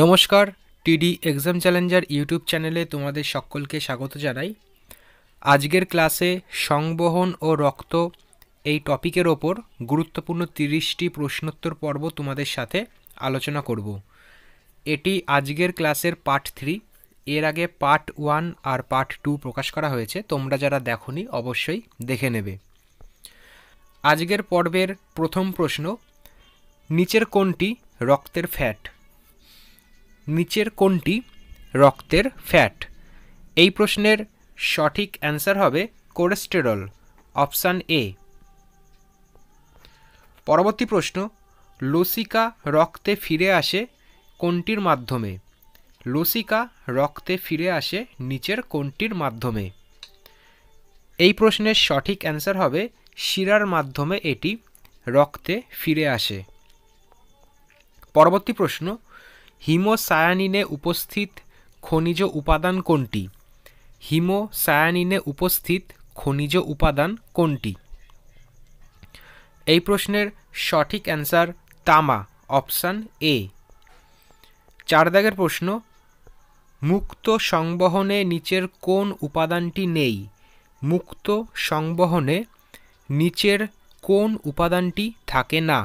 নমস্কার, টিডি exam Challenger YouTube চ্যানেলে তোমাদের সকলকে স্বাগত জানাই। আজকের ক্লাসে সংবহন ও রক্ত এই টপিকের ওপর গুরুত্বপূর্ণ 30টি প্রশ্নোত্তর পর্ব তোমাদের সাথে আলোচনা করব। এটি আজকের ক্লাসের পার্ট 3। এর আগে পার্ট 1 আর পার্ট 2 প্রকাশ করা হয়েছে, তোমরা যারা দেখোনি অবশ্যই দেখে নেবে। আজকের পর্বের প্রথম প্রশ্ন, নিচের কোনটি রক্তের ফ্যাট? নিচের কোনটি রক্তের ফ্যাট? এই প্রশ্নের সঠিক অ্যান্সার হবে কোলেস্টেরল, অপশান এ। পরবর্তী প্রশ্ন, লসিকা রক্তে ফিরে আসে কোনটির মাধ্যমে? লসিকা রক্তে ফিরে আসে নিচের কোনটির মাধ্যমে? এই প্রশ্নের সঠিক অ্যান্সার হবে শিরার মাধ্যমে এটি রক্তে ফিরে আসে। পরবর্তী প্রশ্ন, হিমোসায়ানিনে উপস্থিত খনিজ উপাদান কোনটি? হিমোসায়ানিনে উপস্থিত খনিজ উপাদান কোনটি? এই প্রশ্নের সঠিক অ্যান্সার তামা, অপশান এ। 4 দাগের প্রশ্ন, মুক্ত সংবহনে নিচের কোন উপাদানটি নেই? মুক্ত সংবহনে নিচের কোন উপাদানটি থাকে না?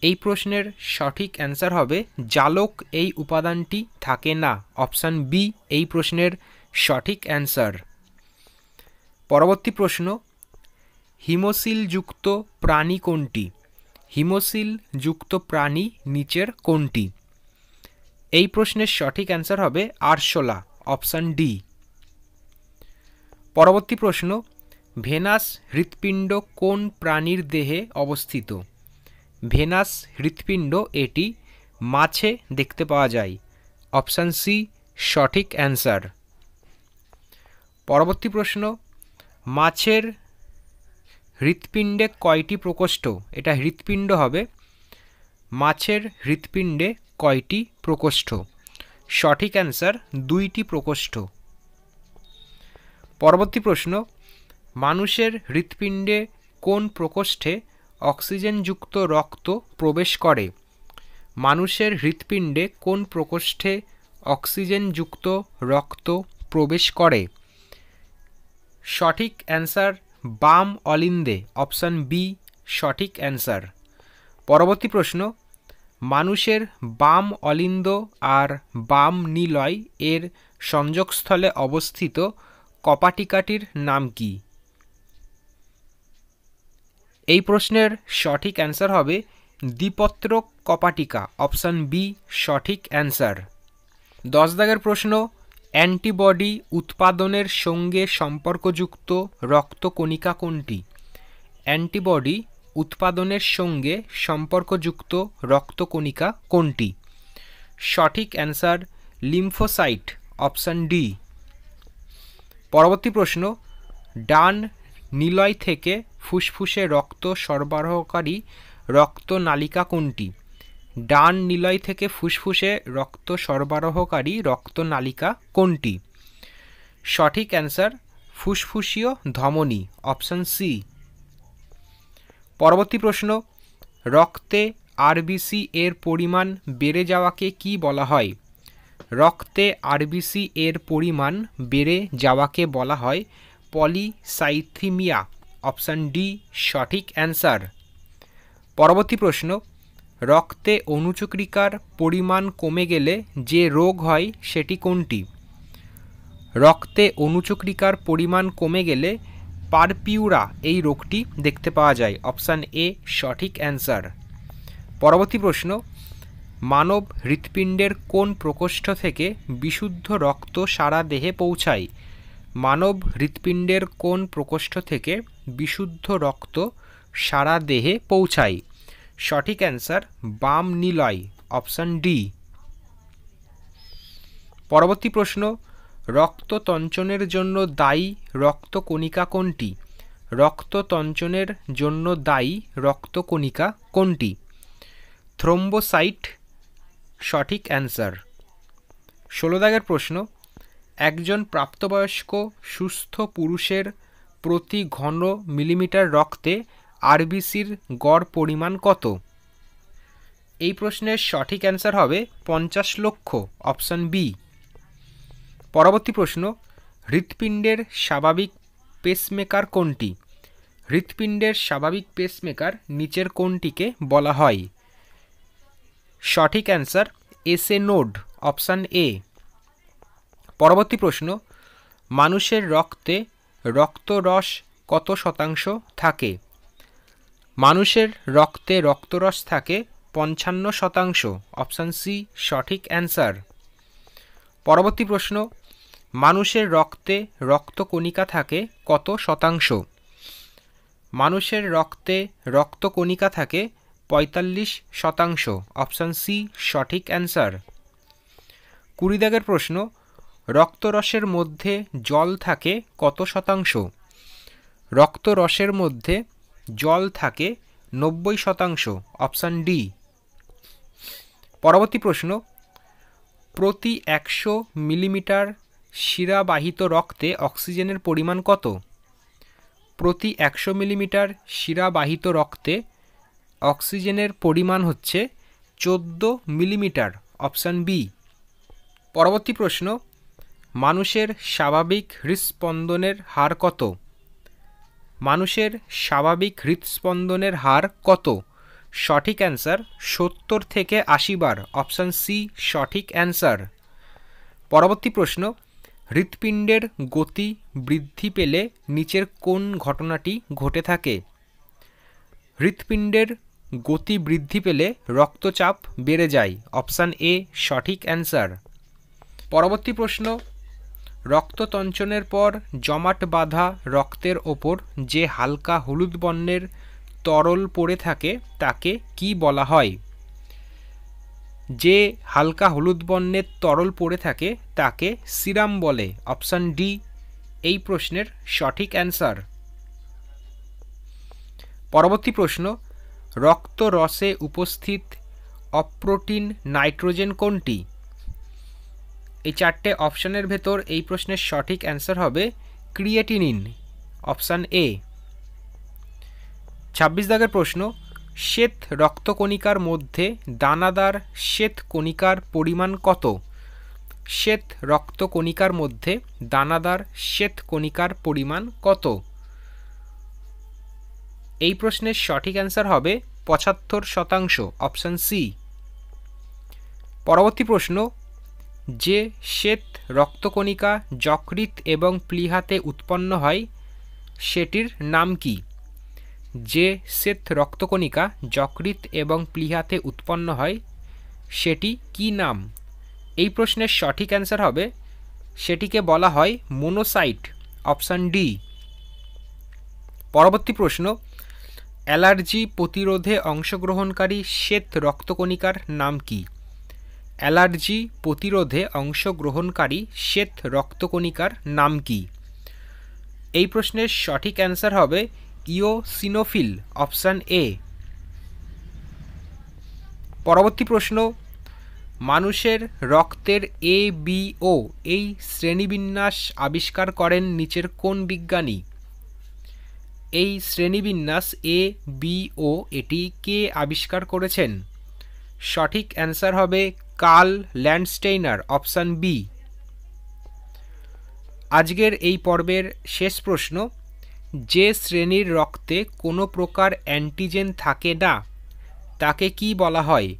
এই প্রশ্নের সঠিক অ্যান্সার হবে জালক এই উপাদানটি থাকে না, অপশান বি এই প্রশ্নের সঠিক অ্যান্সার। পরবর্তী প্রশ্ন, হিমোসিল যুক্ত প্রাণী কোনটি? হিমোসিল যুক্ত প্রাণী নিচের কোনটি? এই প্রশ্নের সঠিক অ্যান্সার হবে আরশোলা, অপশান ডি। পরবর্তী প্রশ্ন, ভেনাস হৃৎপিণ্ড কোন প্রাণীর দেহে অবস্থিত? ভেনাস হৃৎপিণ্ড এটি মাছে দেখতে পাওয়া যায়, অপশান সি সঠিক অ্যান্সার। পরবর্তী প্রশ্ন, মাছের হৃৎপিণ্ডে কয়টি প্রকোষ্ঠ? এটা হৃৎপিণ্ড হবে। মাছের হৃৎপিণ্ডে কয়টি প্রকোষ্ঠ? সঠিক অ্যান্সার 2টি প্রকোষ্ঠ। পরবর্তী প্রশ্ন, মানুষের হৃৎপিণ্ডে কোন প্রকোষ্ঠে অক্সিজেনযুক্ত রক্ত প্রবেশ করে? মানুষের হৃৎপিণ্ডে কোন প্রকোষ্ঠে অক্সিজেনযুক্ত রক্ত প্রবেশ করে? সঠিক অ্যান্সার বাম অলিন্দে, অপশান বি সঠিক অ্যান্সার। পরবর্তী প্রশ্ন, মানুষের বাম অলিন্দ আর বাম নিলয় এর সংযোগস্থলে অবস্থিত কপাটিকাটির নাম কি? এই প্রশ্নের সঠিক অ্যান্সার হবে দ্বিপত্র কপাটিকা, অপশান বি সঠিক অ্যান্সার। 10 দাগের প্রশ্ন, অ্যান্টিবডি উৎপাদনের সঙ্গে সম্পর্কযুক্ত রক্তকণিকা কোনটি? অ্যান্টিবডি উৎপাদনের সঙ্গে সম্পর্কযুক্ত রক্তকণিকা কোনটি? সঠিক অ্যান্সার লিম্ফোসাইট, অপশান ডি। পরবর্তী প্রশ্ন, ডান নিলয় থেকে ফুসফুসে রক্ত সরবরাহকারী রক্তনালিকা কোনটি? ডান নিলয় থেকে ফুসফুসে রক্ত সরবরাহকারী রক্তনালিকা কোনটি? সঠিক অ্যান্সার ফুসফুসীয় ধমনী, অপশান সি। পরবর্তী প্রশ্ন, রক্তে আরবিসি এর পরিমাণ বেড়ে যাওয়াকে কি বলা হয়? রক্তে আরবিসি এর পরিমাণ বেড়ে যাওয়াকে বলা হয় পলিসাইথিমিয়া, অপশান ডি সঠিক অ্যান্সার। পরবর্তী প্রশ্ন, রক্তে অনুচক্রিকার পরিমাণ কমে গেলে যে রোগ হয় সেটি কোনটি? রক্তে অনুচক্রিকার পরিমাণ কমে গেলে পারপিউরা এই রোগটি দেখতে পাওয়া যায়, অপশান এ সঠিক অ্যান্সার। পরবর্তী প্রশ্ন, মানব হৃৎপিণ্ডের কোন প্রকোষ্ঠ থেকে বিশুদ্ধ রক্ত সারা দেহে পৌঁছায়? মানব হৃৎপিণ্ডের কোন প্রকোষ্ঠ থেকে বিশুদ্ধ রক্ত সারা দেহে পৌঁছায়? সঠিক অ্যান্সার বাম নিলয়, অপশান ডি। পরবর্তী প্রশ্ন, রক্ততঞ্চনের জন্য দায়ী রক্তকণিকা কোনটি? রক্ততঞ্চনের জন্য দায়ী রক্তকণিকা কোনটি? থ্রোম্বোসাইট, সঠিক অ্যান্সার। 16 দাগের প্রশ্ন, একজন প্রাপ্তবয়স্ক সুস্থ পুরুষের প্রতি ঘন মিলিমিটার রক্তে আরবিসির গড় পরিমাণ কত? এই প্রশ্নের সঠিক অ্যান্সার হবে 50 লক্ষ, অপশান বি। পরবর্তী প্রশ্ন, হৃৎপিণ্ডের স্বাভাবিক পেসমেকার কোনটি? হৃৎপিণ্ডের স্বাভাবিক পেসমেকার নিচের কোনটিকে বলা হয়? সঠিক answer SA node, option A. পরবর্তী প্রশ্ন, মানুষের রক্তে রক্তরস কত শতাংশ থাকে? মানুষের রক্তে রক্তরস থাকে 55%, অপশান সি সঠিক অ্যান্সার। পরবর্তী প্রশ্ন, মানুষের রক্তে রক্তকণিকা থাকে কত শতাংশ? মানুষের রক্তে রক্তকণিকা থাকে 45%, অপশান সি সঠিক অ্যান্সার। 20 দাগের প্রশ্ন, রক্তরসের মধ্যে জল থাকে কত শতাংশ? রক্তরসের মধ্যে জল থাকে 90%, অপশান ডি। পরবর্তী প্রশ্ন, প্রতি 100 মিলিমিটার শিরাবাহিত রক্তে অক্সিজেনের পরিমাণ কত? প্রতি 100 মিলিমিটার শিরাবাহিত রক্তে অক্সিজেনের পরিমাণ হচ্ছে 14 মিলিমিটার, অপশান বি। পরবর্তী প্রশ্ন, মানুষের স্বাভাবিক হৃৎস্পন্দনের হার কত? মানুষের স্বাভাবিক হৃৎস্পন্দনের হার কত? সঠিক অ্যান্সার 70 থেকে 80 বার, অপশান সি সঠিক অ্যান্সার। পরবর্তী প্রশ্ন, হৃৎপিণ্ডের গতি বৃদ্ধি পেলে নিচের কোন ঘটনাটি ঘটে থাকে? হৃৎপিণ্ডের গতি বৃদ্ধি পেলে রক্তচাপ বেড়ে যায়, অপশান এ সঠিক অ্যান্সার। পরবর্তী প্রশ্ন, রক্ততঞ্চনের পর জমাট বাঁধা রক্তের ওপর যে হালকা হলুদ বর্ণের তরল পড়ে থাকে তাকে কি বলা হয়? যে হালকা হলুদ বর্ণের তরল পড়ে থাকে তাকে সিরাম বলে, অপশান ডি এই প্রশ্নের সঠিক অ্যান্সার। পরবর্তী প্রশ্ন, রক্তরসে উপস্থিত অপ্রোটিন নাইট্রোজেন কোনটি? এই 4টে অপশানের ভেতর এই প্রশ্নের সঠিক অ্যান্সার হবে ক্রিয়েটিনিন, অপশান এ। 26 দাগের প্রশ্ন, শ্বেত রক্তকণিকার মধ্যে দানাদার শ্বেত কণিকার পরিমাণ কত? শ্বেত রক্তকণিকার মধ্যে দানাদার শ্বেত কণিকার পরিমাণ কত? এই প্রশ্নের সঠিক অ্যান্সার হবে 75%, অপশান সি। পরবর্তী প্রশ্ন, যে শ্বেত রক্তকণিকা যকৃৎ এবং প্লীহাতে উৎপন্ন হয় সেটির নাম কি? যে শ্বেত রক্তকণিকা যকৃৎ এবং প্লীহাতে উৎপন্ন হয় সেটি কি নাম? এই প্রশ্নের সঠিক অ্যান্সার হবে সেটিকে বলা হয় মোনোসাইট, অপশান ডি। পরবর্তী প্রশ্ন, অ্যালার্জি প্রতিরোধে অংশগ্রহণকারী শ্বেত রক্তকণিকার নাম কি? অ্যালার্জি প্রতিরোধে অংশগ্রহণকারী শ্বেত রক্তকণিকার নাম কি? এই প্রশ্নের সঠিক অ্যান্সার হবে ইওসিনোফিল, অপশান এ। পরবর্তী প্রশ্ন, মানুষের রক্তের এ বি ও এই শ্রেণীবিন্যাস আবিষ্কার করেন নিচের কোন বিজ্ঞানী? এই শ্রেণীবিন্যাস এ বি ও এটি কে আবিষ্কার করেছেন? সঠিক অ্যান্সার হবে কার্ল ল্যান্ডস্টেইনার, অপশান বি। আজকের এই পর্বের শেষ প্রশ্ন, যে শ্রেণীর রক্তে কোনো প্রকার অ্যান্টিজেন থাকে না তাকে কি বলা হয়?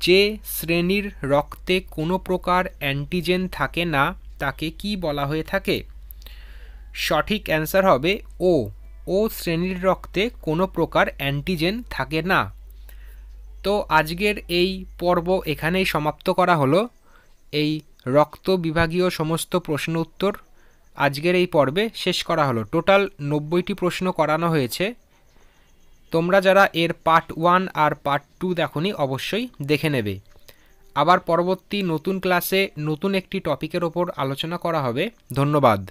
যে শ্রেণীর রক্তে কোনো প্রকার অ্যান্টিজেন থাকে না তাকে কি বলা হয়ে থাকে? সঠিক অ্যান্সার হবে ও শ্রেণীর রক্তে কোনো প্রকার অ্যান্টিজেন থাকে না। তো আজকের এই পর্ব এখানেই সমাপ্ত করা হলো। এই রক্ত বিভাগীয় সমস্ত প্রশ্ন উত্তর আজকের এই পর্বে শেষ করা হলো। টোটাল 90টি প্রশ্ন করানো হয়েছে। তোমরা যারা এর পার্ট 1 আর পার্ট 2 দেখোনি অবশ্যই দেখে নেবে। আবার পরবর্তী নতুন ক্লাসে নতুন একটি টপিকের ওপর আলোচনা করা হবে। ধন্যবাদ।